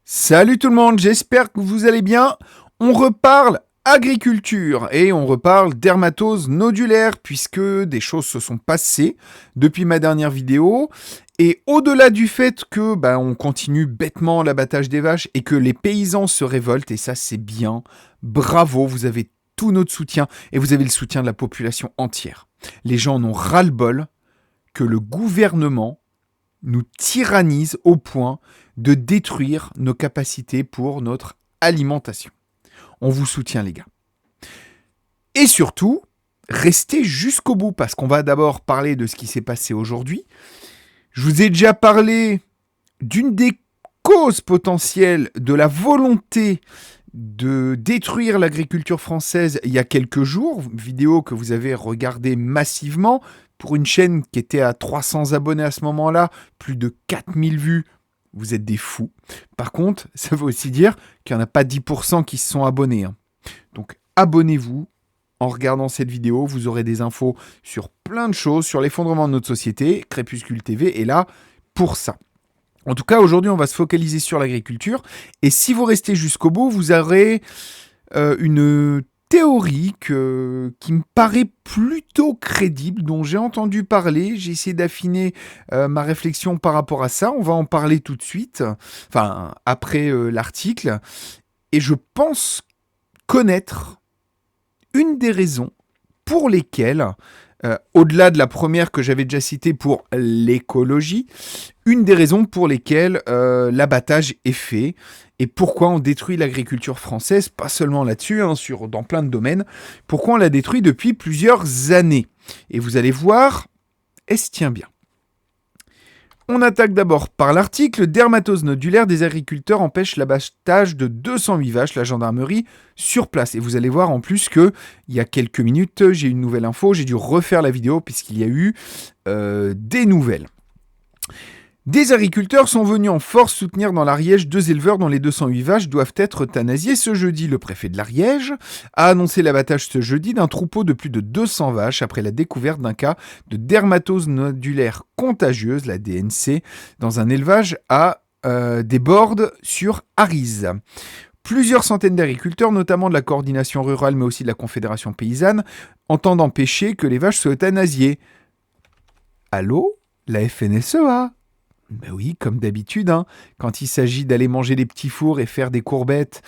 Salut tout le monde, j'espère que vous allez bien. On reparle agriculture et on reparle dermatose nodulaire puisque des choses se sont passées depuis ma dernière vidéo. Et au-delà du fait que on continue bêtement l'abattage des vaches et que les paysans se révoltent, et ça c'est bien, bravo, vous avez tout notre soutien et vous avez le soutien de la population entière. Les gens en ont ras-le-bol que le gouvernement nous tyrannise au point de détruire nos capacités pour notre alimentation. On vous soutient les gars. Et surtout, restez jusqu'au bout parce qu'on va d'abord parler de ce qui s'est passé aujourd'hui. Je vous ai déjà parlé d'une des causes potentielles de la volonté de détruire l'agriculture française il y a quelques jours, vidéo que vous avez regardée massivement pour une chaîne qui était à 300 abonnés à ce moment-là, plus de 4000 vues. Vous êtes des fous. Par contre, ça veut aussi dire qu'il n'y en a pas 10% qui se sont abonnés. Donc abonnez-vous. En regardant cette vidéo, vous aurez des infos sur plein de choses, sur l'effondrement de notre société. Crépuscule TV est là pour ça. En tout cas, aujourd'hui, on va se focaliser sur l'agriculture. Et si vous restez jusqu'au bout, vous aurez une théorie qui me paraît plutôt crédible, dont j'ai entendu parler. J'ai essayé d'affiner ma réflexion par rapport à ça. On va en parler tout de suite, enfin, après l'article. Et je pense connaître une des raisons pour lesquelles, au-delà de la première que j'avais déjà citée pour l'écologie, une des raisons pour lesquelles l'abattage est fait et pourquoi on détruit l'agriculture française, pas seulement là-dessus, dans plein de domaines, pourquoi on la détruit depuis plusieurs années. Et vous allez voir, elle se tient bien. On attaque d'abord par l'article « Dermatose nodulaire des agriculteurs empêche l'abattage de 208 vaches, la gendarmerie sur place ». Et vous allez voir en plus qu'il y a quelques minutes, j'ai une nouvelle info, j'ai dû refaire la vidéo puisqu'il y a eu des nouvelles. Des agriculteurs sont venus en force soutenir dans l'Ariège 2 éleveurs dont les 208 vaches doivent être euthanasiées ce jeudi. Le préfet de l'Ariège a annoncé l'abattage ce jeudi d'un troupeau de plus de 200 vaches après la découverte d'un cas de dermatose nodulaire contagieuse, la DNC, dans un élevage à des bordes sur Arize. Plusieurs centaines d'agriculteurs, notamment de la coordination rurale mais aussi de la Confédération paysanne, entendent empêcher que les vaches soient euthanasiées. Allô ? La FNSEA ? Ben oui, comme d'habitude, quand il s'agit d'aller manger des petits fours et faire des courbettes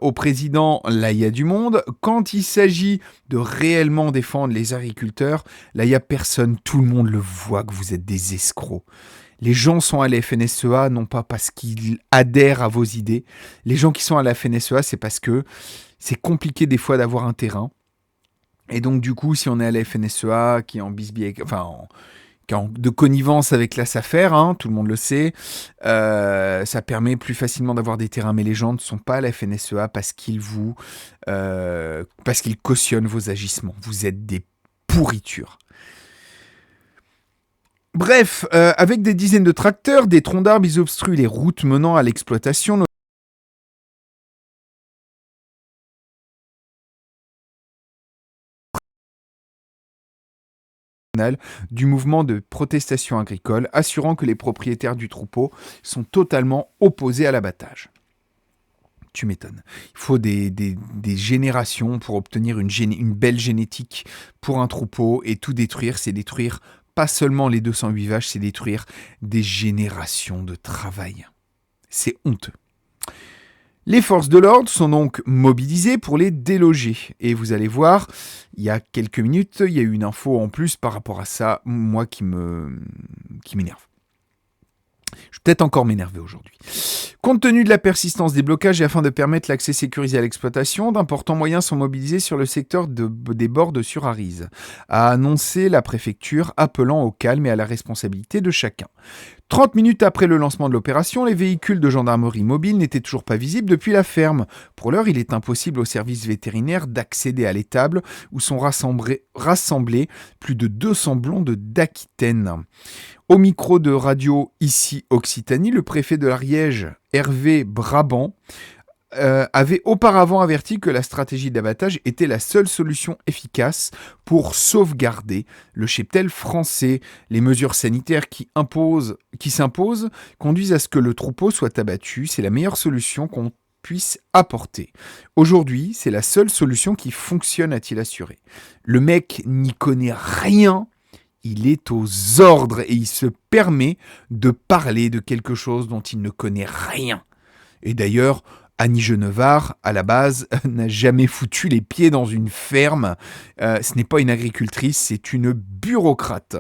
au président, là il y a du monde. Quand il s'agit de réellement défendre les agriculteurs, là il n'y a personne, tout le monde le voit que vous êtes des escrocs. Les gens sont à la FNSEA non pas parce qu'ils adhèrent à vos idées, les gens qui sont à la FNSEA c'est parce que c'est compliqué des fois d'avoir un terrain. Et donc du coup, si on est à la FNSEA, qui est en bisbille, de connivence avec la SAFER, tout le monde le sait, ça permet plus facilement d'avoir des terrains, mais les gens ne sont pas à la FNSEA parce qu'ils cautionnent vos agissements. Vous êtes des pourritures. Bref, avec des dizaines de tracteurs, des troncs d'arbres, ils obstruent les routes menant à l'exploitation, du mouvement de protestation agricole, assurant que les propriétaires du troupeau sont totalement opposés à l'abattage. Tu m'étonnes. Il faut des générations pour obtenir une belle génétique pour un troupeau, et tout détruire, c'est détruire pas seulement les 208 vaches, c'est détruire des générations de travail. C'est honteux. Les forces de l'ordre sont donc mobilisées pour les déloger. Et vous allez voir, il y a quelques minutes, il y a eu une info en plus par rapport à ça, moi qui m'énerve. Je vais peut-être encore m'énerver aujourd'hui. Compte tenu de la persistance des blocages et afin de permettre l'accès sécurisé à l'exploitation, d'importants moyens sont mobilisés sur le secteur des bordes sur Arize, a annoncé la préfecture, appelant au calme et à la responsabilité de chacun. 30 minutes après le lancement de l'opération, les véhicules de gendarmerie mobile n'étaient toujours pas visibles depuis la ferme. Pour l'heure, il est impossible aux services vétérinaires d'accéder à l'étable où sont rassemblés plus de 200 blondes d'Aquitaine. Au micro de radio ici Occitanie, le préfet de l'Ariège, Hervé Brabant, avait auparavant averti que la stratégie d'abattage était la seule solution efficace pour sauvegarder le cheptel français. Les mesures sanitaires qui s'imposent conduisent à ce que le troupeau soit abattu. C'est la meilleure solution qu'on puisse apporter. Aujourd'hui, c'est la seule solution qui fonctionne, a-t-il assuré. Le mec n'y connaît rien. Il est aux ordres et il se permet de parler de quelque chose dont il ne connaît rien. Et d'ailleurs, Annie Genevard, à la base, n'a jamais foutu les pieds dans une ferme. Ce n'est pas une agricultrice, c'est une bureaucrate.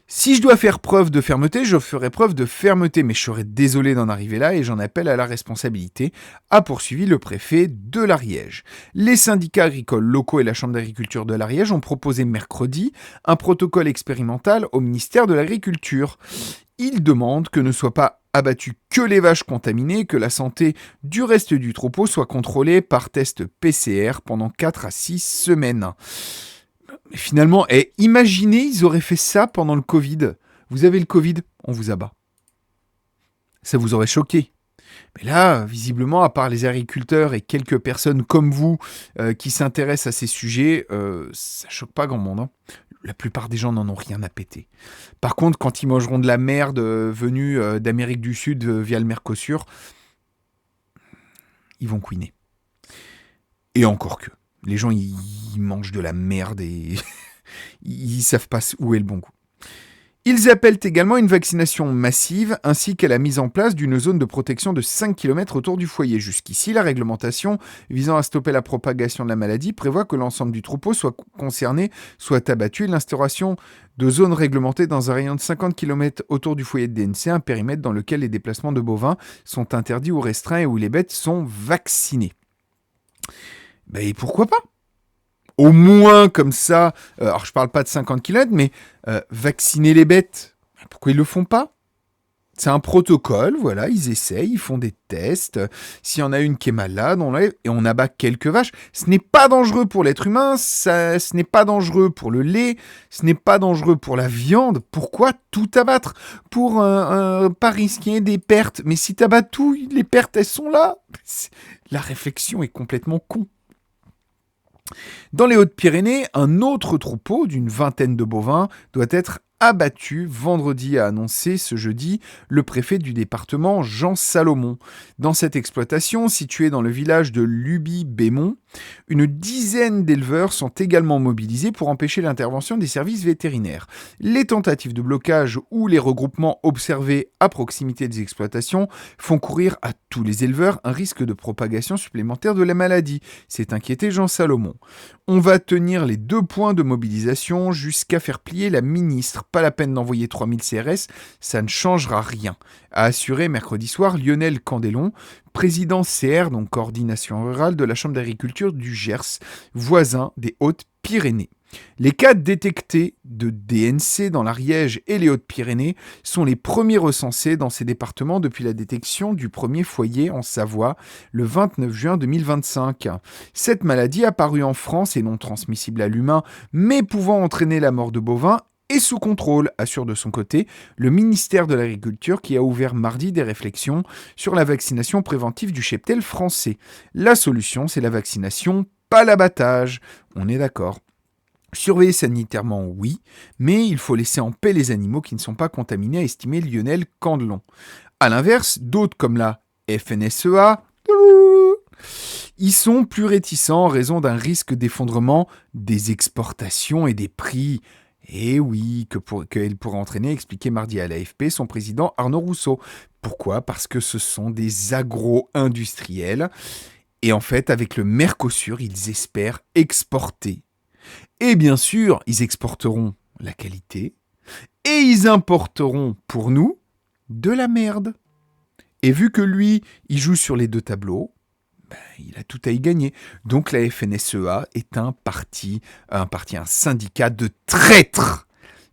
Si je dois faire preuve de fermeté, je ferai preuve de fermeté, mais je serais désolé d'en arriver là et j'en appelle à la responsabilité, a poursuivi le préfet de l'Ariège. Les syndicats agricoles locaux et la Chambre d'agriculture de l'Ariège ont proposé mercredi un protocole expérimental au ministère de l'Agriculture. Ils demandent que ne soient pas abattues que les vaches contaminées et que la santé du reste du troupeau soit contrôlée par test PCR pendant 4 à 6 semaines. Mais finalement, imaginez, ils auraient fait ça pendant le Covid. Vous avez le Covid, on vous abat. Ça vous aurait choqué. Mais là, visiblement, à part les agriculteurs et quelques personnes comme vous qui s'intéressent à ces sujets, ça choque pas grand monde. Hein. La plupart des gens n'en ont rien à péter. Par contre, quand ils mangeront de la merde venue d'Amérique du Sud via le Mercosur, ils vont couiner. Et encore que. Les gens, ils mangent de la merde et ils savent pas où est le bon goût. Ils appellent également une vaccination massive ainsi qu'à la mise en place d'une zone de protection de 5 km autour du foyer. Jusqu'ici, la réglementation visant à stopper la propagation de la maladie prévoit que l'ensemble du troupeau soit concerné, soit abattu. L'instauration de zones réglementées dans un rayon de 50 km autour du foyer de DNC, un périmètre dans lequel les déplacements de bovins sont interdits ou restreints et où les bêtes sont vaccinées. Ben pourquoi pas ? Au moins comme ça, alors je parle pas de 50 km, mais vacciner les bêtes, pourquoi ils le font pas ? C'est un protocole, voilà, ils essayent, ils font des tests. S'il y en a une qui est malade, on l'enlève et on abat quelques vaches. Ce n'est pas dangereux pour l'être humain, ce n'est pas dangereux pour le lait, ce n'est pas dangereux pour la viande. Pourquoi tout abattre ? Pour pas risquer des pertes. Mais si t'abats tout, les pertes, elles sont là. La réflexion est complètement con. Dans les Hautes-Pyrénées, un autre troupeau d'une vingtaine de bovins doit être abattu vendredi, a annoncé ce jeudi le préfet du département Jean Salomon. Dans cette exploitation, située dans le village de Luby-Bémont, une dizaine d'éleveurs sont également mobilisés pour empêcher l'intervention des services vétérinaires. Les tentatives de blocage ou les regroupements observés à proximité des exploitations font courir à tous les éleveurs un risque de propagation supplémentaire de la maladie, s'est inquiété Jean Salomon. On va tenir les 2 points de mobilisation jusqu'à faire plier la ministre. Pas la peine d'envoyer 3000 CRS, ça ne changera rien, a assuré mercredi soir Lionel Candelon, président CR, donc coordination rurale de la Chambre d'agriculture du Gers, voisin des Hautes-Pyrénées. Les cas détectés de DNC dans l'Ariège et les Hautes-Pyrénées sont les premiers recensés dans ces départements depuis la détection du premier foyer en Savoie le 29 juin 2025. Cette maladie apparue en France et non transmissible à l'humain, mais pouvant entraîner la mort de bovins, est sous contrôle, assure de son côté le ministère de l'Agriculture qui a ouvert mardi des réflexions sur la vaccination préventive du cheptel français. La solution, c'est la vaccination, pas l'abattage. On est d'accord. Surveiller sanitairement, oui, mais il faut laisser en paix les animaux qui ne sont pas contaminés, a estimé Lionel Candelon. A l'inverse, d'autres comme la FNSEA, ils sont plus réticents en raison d'un risque d'effondrement des exportations et des prix. Et oui, qu'elle pourrait entraîner, expliquait mardi à l'AFP son président Arnaud Rousseau. Pourquoi ? Parce que ce sont des agro-industriels. Et en fait, avec le Mercosur, ils espèrent exporter. Et bien sûr, ils exporteront la qualité. Et ils importeront pour nous de la merde. Et vu que lui, il joue sur les 2 tableaux, il a tout à y gagner. Donc la FNSEA est un syndicat de traîtres.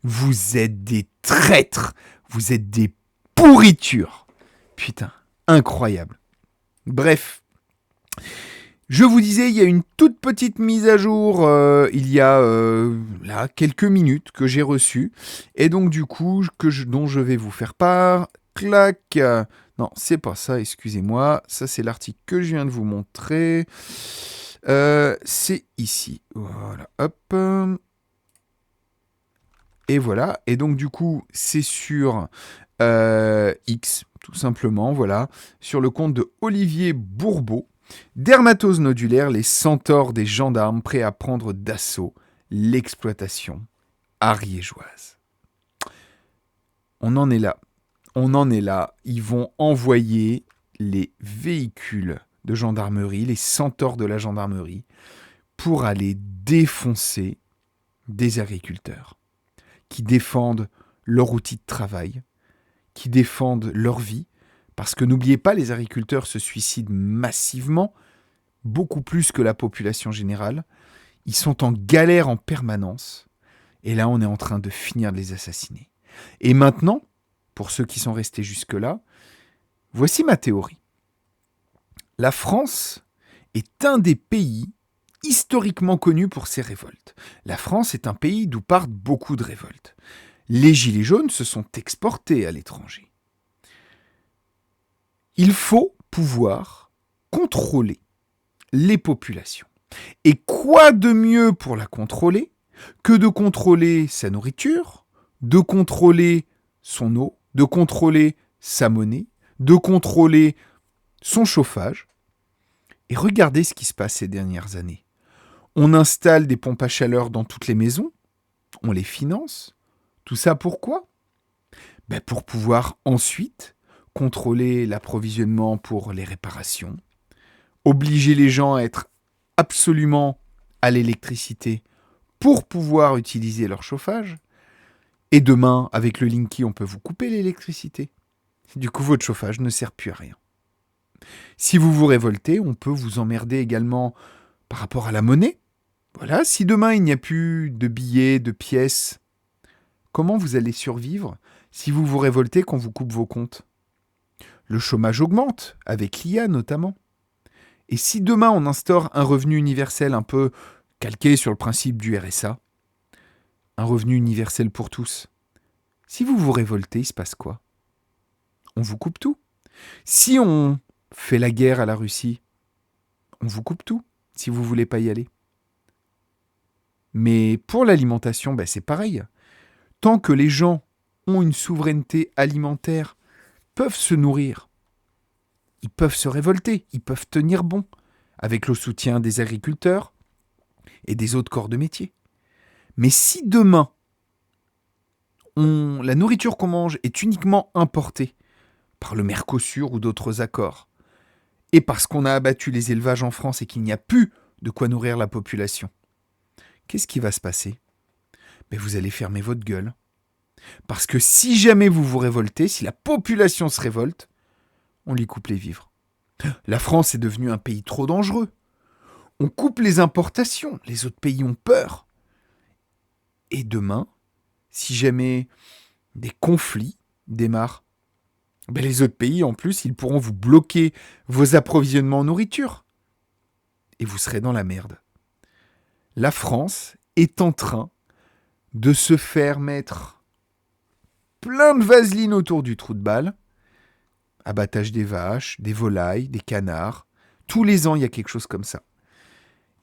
Vous êtes des traîtres. Vous êtes des pourritures. Putain, incroyable. Bref. Je vous disais, il y a une toute petite mise à jour, il y a là, quelques minutes que j'ai reçue. Et donc du coup, dont je vais vous faire part. Clac. Non, c'est pas ça, excusez-moi. Ça, c'est l'article que je viens de vous montrer. C'est ici. Voilà, hop. Et voilà. Et donc, du coup, c'est sur X, tout simplement, voilà. Sur le compte de Olivier Bourbeau. Dermatose nodulaire, les centaures des gendarmes prêts à prendre d'assaut l'exploitation ariégeoise. On en est là. On en est là. Ils vont envoyer les véhicules de gendarmerie, les centaures de la gendarmerie, pour aller défoncer des agriculteurs qui défendent leur outil de travail, qui défendent leur vie. Parce que n'oubliez pas, les agriculteurs se suicident massivement, beaucoup plus que la population générale. Ils sont en galère en permanence. Et là, on est en train de finir de les assassiner. Et maintenant, pour ceux qui sont restés jusque-là, voici ma théorie. La France est un des pays historiquement connus pour ses révoltes. La France est un pays d'où partent beaucoup de révoltes. Les gilets jaunes se sont exportés à l'étranger. Il faut pouvoir contrôler les populations. Et quoi de mieux pour la contrôler que de contrôler sa nourriture, de contrôler son eau, de contrôler sa monnaie, de contrôler son chauffage. Et regardez ce qui se passe ces dernières années. On installe des pompes à chaleur dans toutes les maisons, on les finance. Tout ça pourquoi ? Pour pouvoir ensuite contrôler l'approvisionnement pour les réparations, obliger les gens à être absolument à l'électricité pour pouvoir utiliser leur chauffage. Et demain, avec le Linky, on peut vous couper l'électricité. Du coup, votre chauffage ne sert plus à rien. Si vous vous révoltez, on peut vous emmerder également par rapport à la monnaie. Voilà, si demain il n'y a plus de billets, de pièces, comment vous allez survivre si vous vous révoltez qu'on vous coupe vos comptes ? Le chômage augmente, avec l'IA notamment. Et si demain on instaure un revenu universel un peu calqué sur le principe du RSA, un revenu universel pour tous, si vous vous révoltez, il se passe quoi ? On vous coupe tout. Si on fait la guerre à la Russie, on vous coupe tout, si vous ne voulez pas y aller. Mais pour l'alimentation, c'est pareil. Tant que les gens ont une souveraineté alimentaire, peuvent se nourrir, ils peuvent se révolter, ils peuvent tenir bon, avec le soutien des agriculteurs et des autres corps de métier. Mais si demain, la nourriture qu'on mange est uniquement importée par le Mercosur ou d'autres accords, et parce qu'on a abattu les élevages en France et qu'il n'y a plus de quoi nourrir la population, qu'est-ce qui va se passer ? Vous allez fermer votre gueule. Parce que si jamais vous vous révoltez, si la population se révolte, on lui coupe les vivres. La France est devenue un pays trop dangereux. On coupe les importations, les autres pays ont peur. Et demain, si jamais des conflits démarrent, les autres pays, en plus, ils pourront vous bloquer vos approvisionnements en nourriture. Et vous serez dans la merde. La France est en train de se faire mettre plein de vaseline autour du trou de balle. Abattage des vaches, des volailles, des canards. Tous les ans, il y a quelque chose comme ça.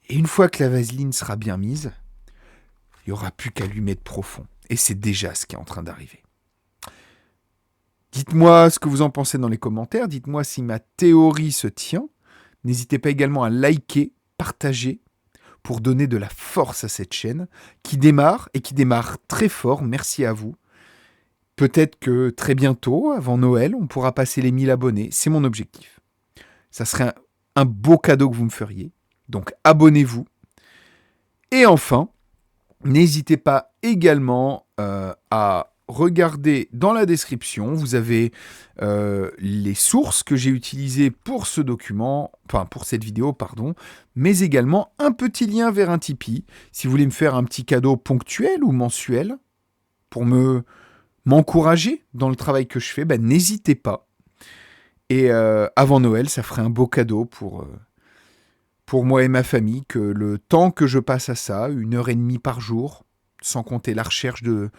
Et une fois que la vaseline sera bien mise, il n'y aura plus qu'à lui mettre profond. Et c'est déjà ce qui est en train d'arriver. Dites-moi ce que vous en pensez dans les commentaires. Dites-moi si ma théorie se tient. N'hésitez pas également à liker, partager, pour donner de la force à cette chaîne qui démarre et qui démarre très fort. Merci à vous. Peut-être que très bientôt, avant Noël, on pourra passer les 1000 abonnés. C'est mon objectif. Ça serait un beau cadeau que vous me feriez. Donc abonnez-vous. Et enfin, n'hésitez pas également à regarder dans la description. Vous avez les sources que j'ai utilisées pour ce document, enfin pour cette vidéo, pardon, mais également un petit lien vers un Tipeee. Si vous voulez me faire un petit cadeau ponctuel ou mensuel pour m'encourager dans le travail que je fais, n'hésitez pas. Et avant Noël, ça ferait un beau cadeau pour moi et ma famille, que le temps que je passe à ça, 1h30 par jour, sans compter la recherche de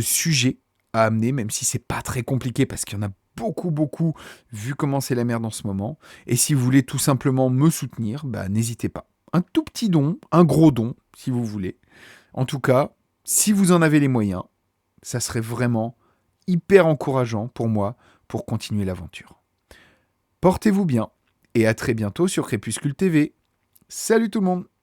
sujets à amener, même si c'est pas très compliqué parce qu'il y en a beaucoup, vu comment c'est la merde en ce moment. Et si vous voulez tout simplement me soutenir, n'hésitez pas. Un tout petit don, un gros don, si vous voulez. En tout cas, si vous en avez les moyens, ça serait vraiment hyper encourageant pour moi pour continuer l'aventure. Portez-vous bien et à très bientôt sur Crépuscule TV. Salut tout le monde!